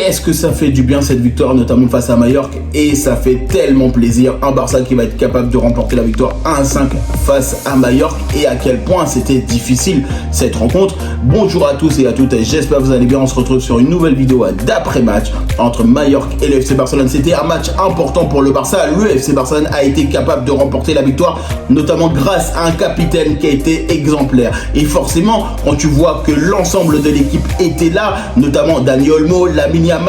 qu'est-ce que ça fait du bien cette victoire, notamment face à Majorque, et ça fait tellement plaisir. Un Barça qui va être capable de remporter la victoire 1-5 face à Majorque, et à quel point c'était difficile cette rencontre. Bonjour à tous et à toutes, j'espère que vous allez bien. On se retrouve sur une nouvelle vidéo d'après-match entre Majorque et le FC Barcelone. C'était un match important pour le Barça. Le FC Barcelone a été capable de remporter la victoire, notamment grâce à un capitaine qui a été exemplaire. Et forcément, quand tu vois que l'ensemble de l'équipe était là, notamment Dani Olmo, Lamine Yamal,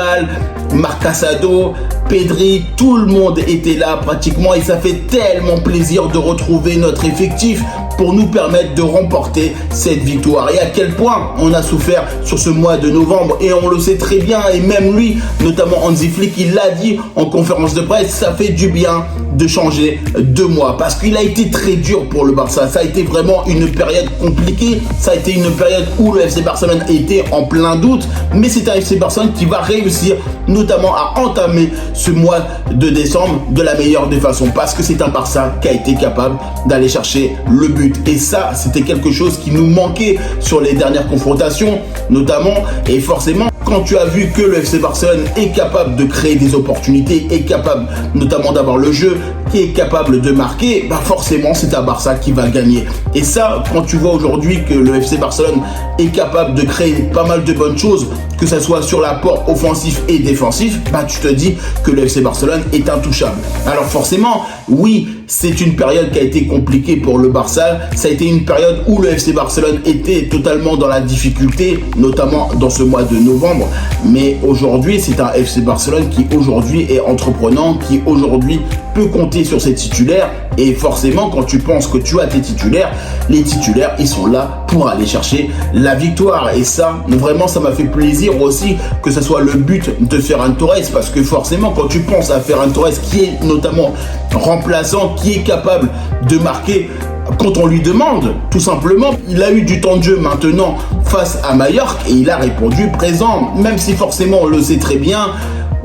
Marc Casado, Pedri, tout le monde était là pratiquement, et ça fait tellement plaisir de retrouver notre effectif pour nous permettre de remporter cette victoire. Et à quel point on a souffert sur ce mois de novembre, et on le sait très bien, et même lui, notamment Hansi Flick, il l'a dit en conférence de presse, ça fait du bien de changer 2 mois, parce qu'il a été très dur pour le Barça. Ça a été vraiment une période compliquée, ça a été une période où le FC Barcelone était en plein doute, mais c'est un FC Barcelone qui va réussir notamment à entamer ce mois de décembre de la meilleure des façons, parce que c'est un Barça qui a été capable d'aller chercher le but. Et ça, c'était quelque chose qui nous manquait sur les dernières confrontations notamment. Et forcément, quand tu as vu que le FC Barcelone est capable de créer des opportunités, est capable notamment d'avoir le jeu, qui est capable de marquer, bah forcément c'est un Barça qui va gagner. Et ça, quand tu vois aujourd'hui que le FC Barcelone est capable de créer pas mal de bonnes choses, que ce soit sur l'apport offensif et défensif, bah tu te dis que le FC Barcelone est intouchable. Alors forcément, oui, c'est une période qui a été compliquée pour le Barça. Ça a été une période où le FC Barcelone était totalement dans la difficulté, notamment dans ce mois de novembre. Mais aujourd'hui, c'est un FC Barcelone qui aujourd'hui est entreprenant, qui aujourd'hui peut compter sur ses titulaires. Et forcément, quand tu penses que tu as tes titulaires, les titulaires, ils sont là pour aller chercher la victoire. Et ça, vraiment, ça m'a fait plaisir aussi que ce soit le but de Ferran Torres, parce que forcément, quand tu penses à Ferran Torres, qui est notamment remplaçant, qui est capable de marquer quand on lui demande, tout simplement, il a eu du temps de jeu maintenant face à Majorque et il a répondu présent, même si forcément on le sait très bien.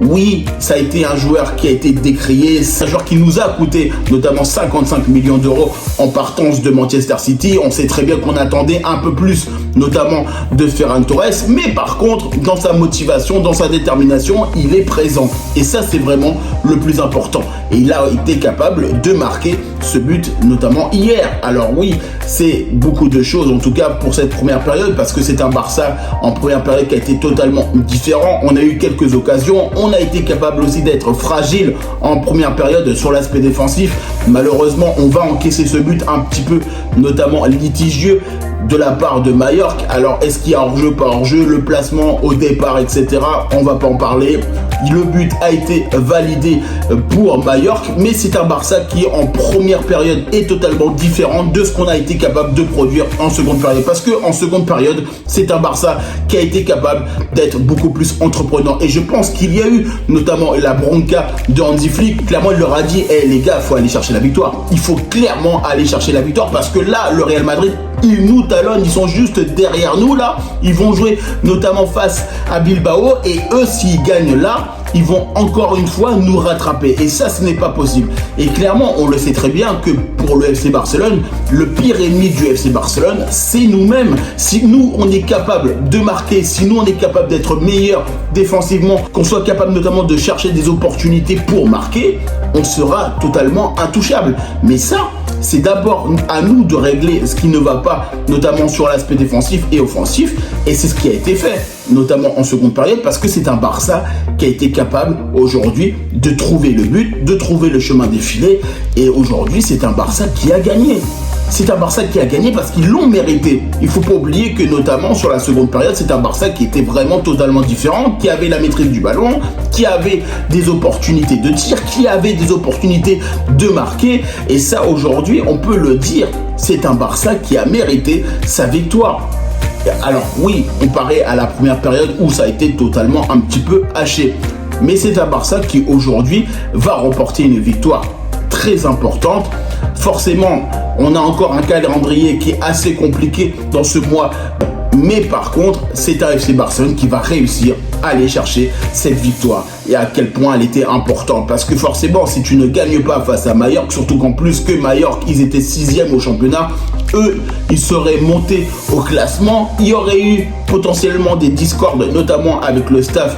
Oui, ça a été un joueur qui a été décrié, c'est un joueur qui nous a coûté notamment 55 millions d'euros en partance de Manchester City. On sait très bien qu'on attendait un peu plus, notamment de Ferran Torres, mais par contre, dans sa motivation, dans sa détermination, il est présent. Et ça, c'est vraiment le plus important. Et il a été capable de marquer ce but, notamment hier. Alors oui, c'est beaucoup de choses, en tout cas pour cette première période, parce que c'est un Barça en première période qui a été totalement différent. On a eu quelques occasions, on a été capable aussi d'être fragile en première période sur l'aspect défensif. Malheureusement, on va encaisser ce but un petit peu, notamment litigieux, de la part de Majorque. Alors, est-ce qu'il y a hors-jeu, pas hors-jeu, le placement au départ, etc. On va pas en parler. Le but a été validé pour Majorque, mais c'est un Barça qui, en première période, est totalement différent de ce qu'on a été capable de produire en seconde période. Parce que en seconde période, c'est un Barça qui a été capable d'être beaucoup plus entreprenant. Et je pense qu'il y a eu notamment la bronca de Hansi Flick. Clairement, il leur a dit, hey, les gars, il faut aller chercher la victoire. Il faut clairement aller chercher la victoire, parce que là, le Real Madrid, ils nous talonnent, ils sont juste derrière nous là. Ils vont jouer notamment face à Bilbao, et eux, s'ils gagnent là, ils vont encore une fois nous rattraper. Et ça, ce n'est pas possible. Et clairement, on le sait très bien que pour le FC Barcelone, le pire ennemi du FC Barcelone, c'est nous-mêmes. Si nous, on est capable de marquer, si nous, on est capable d'être meilleurs défensivement, qu'on soit capable notamment de chercher des opportunités pour marquer, on sera totalement intouchable. Mais ça, c'est d'abord à nous de régler ce qui ne va pas, notamment sur l'aspect défensif et offensif. Et c'est ce qui a été fait, notamment en seconde période, parce que c'est un Barça qui a été capable aujourd'hui de trouver le but, de trouver le chemin des filets. Et aujourd'hui, c'est un Barça qui a gagné. C'est un Barça qui a gagné parce qu'ils l'ont mérité. Il ne faut pas oublier que notamment sur la seconde période, c'est un Barça qui était vraiment totalement différent, qui avait la maîtrise du ballon, qui avait des opportunités de tir, qui avait des opportunités de marquer. Et ça, aujourd'hui, on peut le dire, c'est un Barça qui a mérité sa victoire. Alors oui, comparé à la première période où ça a été totalement un petit peu haché. Mais c'est un Barça qui aujourd'hui va remporter une victoire très importante. Forcément, on a encore un calendrier qui est assez compliqué dans ce mois. Mais par contre, c'est un FC Barcelone qui va réussir à aller chercher cette victoire. Et à quel point elle était importante. Parce que forcément, si tu ne gagnes pas face à Majorque, surtout qu'en plus que Majorque, ils étaient 6e au championnat, eux, ils seraient montés au classement. Il y aurait eu potentiellement des discordes, notamment avec le staff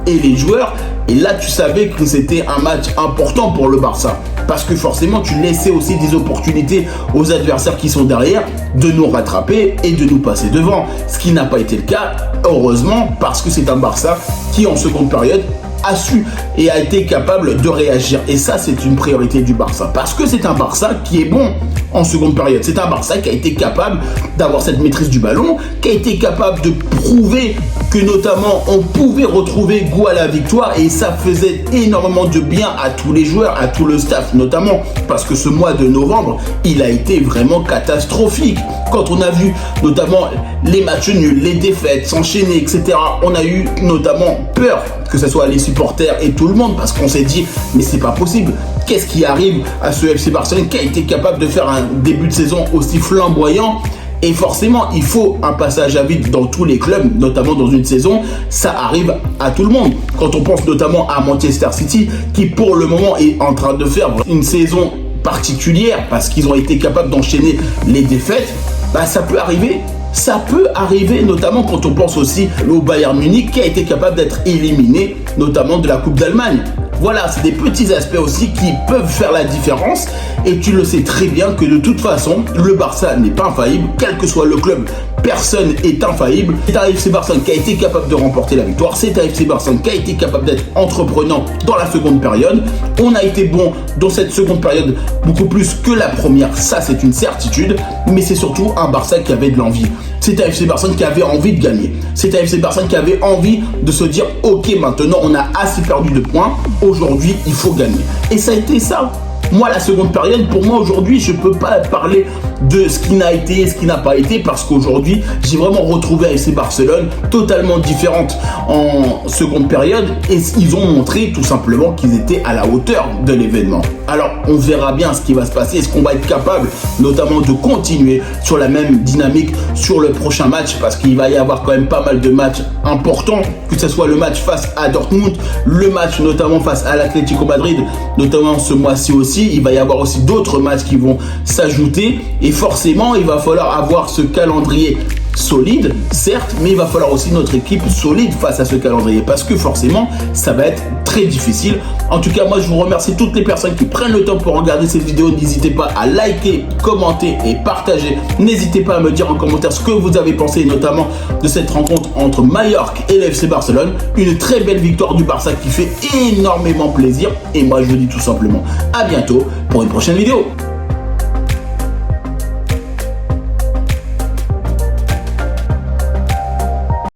et les joueurs. Et là, tu savais que c'était un match important pour le Barça. Parce que forcément, tu laissais aussi des opportunités aux adversaires qui sont derrière de nous rattraper et de nous passer devant. Ce qui n'a pas été le cas, heureusement, parce que c'est un Barça qui, en seconde période, a su et a été capable de réagir. Et ça, c'est une priorité du Barça. Parce que c'est un Barça qui est bon en seconde période. C'est un Barça qui a été capable d'avoir cette maîtrise du ballon, qui a été capable de prouver que notamment on pouvait retrouver goût à la victoire, et ça faisait énormément de bien à tous les joueurs, à tout le staff notamment, parce que ce mois de novembre, il a été vraiment catastrophique. Quand on a vu notamment les matchs nuls, les défaites s'enchaîner, etc., on a eu notamment peur, que ce soit les supporters et tout le monde, parce qu'on s'est dit, mais c'est pas possible. Qu'est-ce qui arrive à ce FC Barcelone qui a été capable de faire un début de saison aussi flamboyant? Et forcément, il faut un passage à vide dans tous les clubs, notamment dans une saison. Ça arrive à tout le monde. Quand on pense notamment à Manchester City, qui pour le moment est en train de faire une saison particulière parce qu'ils ont été capables d'enchaîner les défaites, bah ça peut arriver. Ça peut arriver, notamment quand on pense aussi au Bayern Munich qui a été capable d'être éliminé, notamment de la Coupe d'Allemagne. Voilà, c'est des petits aspects aussi qui peuvent faire la différence, et tu le sais très bien que de toute façon, le Barça n'est pas infaillible, quel que soit le club. Personne est infaillible. C'est un FC Barcelone qui a été capable de remporter la victoire. C'est un FC Barcelone qui a été capable d'être entreprenant dans la seconde période. On a été bon dans cette seconde période beaucoup plus que la première. Ça, c'est une certitude. Mais c'est surtout un Barça qui avait de l'envie. C'est un FC Barcelone qui avait envie de gagner. C'est un FC Barcelone qui avait envie de se dire « Ok, maintenant, on a assez perdu de points. Aujourd'hui, il faut gagner. » Et ça a été ça. Moi, la seconde période, pour moi, aujourd'hui, je ne peux pas parler de ce qui n'a été et ce qui n'a pas été, parce qu'aujourd'hui, j'ai vraiment retrouvé un FC Barcelone totalement différente en seconde période, et ils ont montré tout simplement qu'ils étaient à la hauteur de l'événement. Alors, on verra bien ce qui va se passer. Est-ce qu'on va être capable, notamment, de continuer sur la même dynamique sur le prochain match, parce qu'il va y avoir quand même pas mal de matchs importants, que ce soit le match face à Dortmund, le match notamment face à l'Atlético Madrid, notamment ce mois-ci aussi. Il va y avoir aussi d'autres matchs qui vont s'ajouter, et forcément il va falloir avoir ce calendrier solide, certes, mais il va falloir aussi notre équipe solide face à ce calendrier, parce que forcément ça va être très difficile. En tout cas, moi je vous remercie toutes les personnes qui prennent le temps pour regarder cette vidéo. N'hésitez pas à liker, commenter et partager. N'hésitez pas à me dire en commentaire ce que vous avez pensé, notamment de cette rencontre entre Mallorca et le FC Barcelone. Une très belle victoire du Barça qui fait énormément plaisir, et moi je vous dis tout simplement à bientôt pour une prochaine vidéo.